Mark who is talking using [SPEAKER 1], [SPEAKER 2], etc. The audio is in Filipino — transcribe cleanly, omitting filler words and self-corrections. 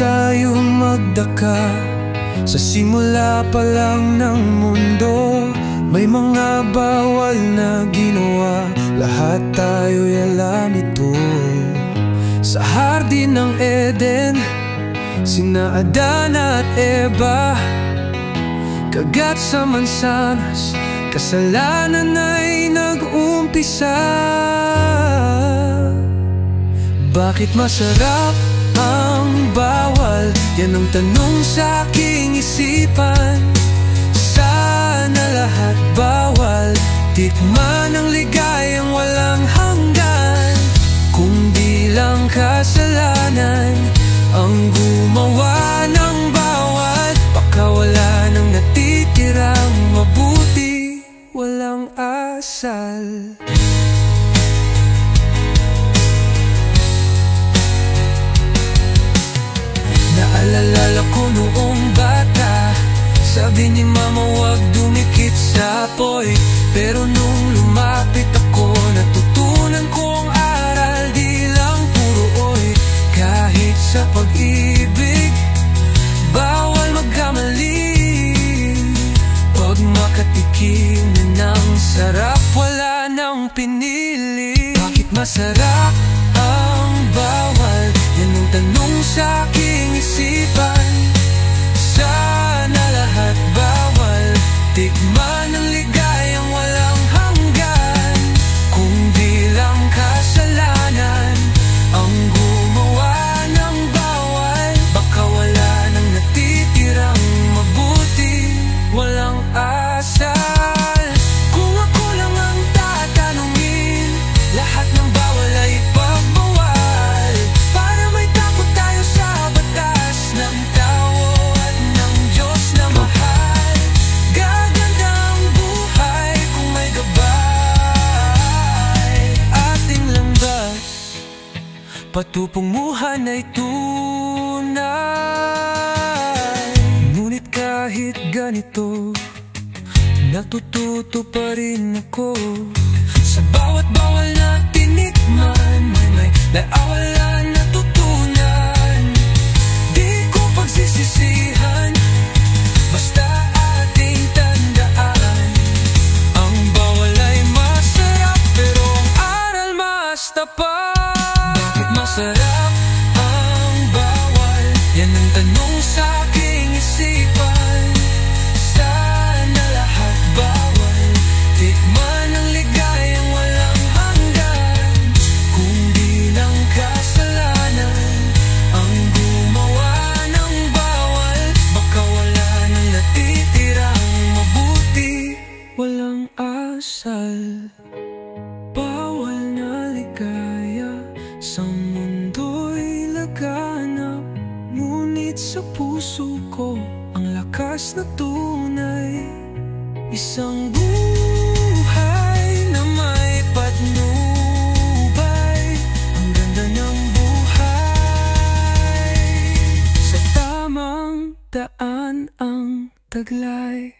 [SPEAKER 1] tayo magdaka. Sa simula pa lang ng mundo, may mga bawal na ginawa. Lahat tayo'y alam ito. Sa hardin ng Eden, sina Adan at Eva, kagat sa mansanas, kasalanan ay nag-umpisa. Bakit masarap ang bawal? Yan ang tanong sa aking isipan. Sana lahat bawal, tikman ang ligayang walang hanggan. Kung di lang kasalanan ang gumawa ng bawal, baka wala nang natitirang mabuti, walang asal. Naalala ko noong bata, sabi ni mama wag dumikit sa apoy. Pero nung lumapit ako, natutunan ko ang aral, di lang puro oy. Kahit sa pag-ibig, bawal magkamali. Pag makatikim na ng sarap, wala nang pinili. Bakit masarap ang bawal? Yan ang tanong sa aking isipan. Sana lahat bawal, tikman ang ligayang walang hanggan. Kung di lang kasalanan ang gumawa ng bawal, baka wala nang natitirang mabuti, walang asal. Kung ako lang ang tatanungin, lahat ng bawal ay pagbawal, para may takot tayo sa batas ng tao at ng Diyos na mahal. Gaganda ang buhay kung may gabay. Ating landas, patupumuhan ay tunay. Ngunit kahit ganito, natututo pa rin ako. Sa bawat bawal na tinikman, may nawala natutunan. Di ko pagsisisihan, basta ating tandaan. Ang bawal ay masarap, pero ang aral mas tapat. Bakit masarap ang bawal? Yan ang tanong sa aking isipan. Sana lahat bawal, tikman ang ligayang walang hanggan. Kung di lang kasalanan ang gumawa ng bawal, baka wala nang natitirang mabuti, walang asal. Bawal na ligaya sa mundo'y laganap, ngunit sa puso ko ang lakas na tunay. Isang buhay na may patnubay, ang ganda ng buhay. Sa tamang daan ang taglay.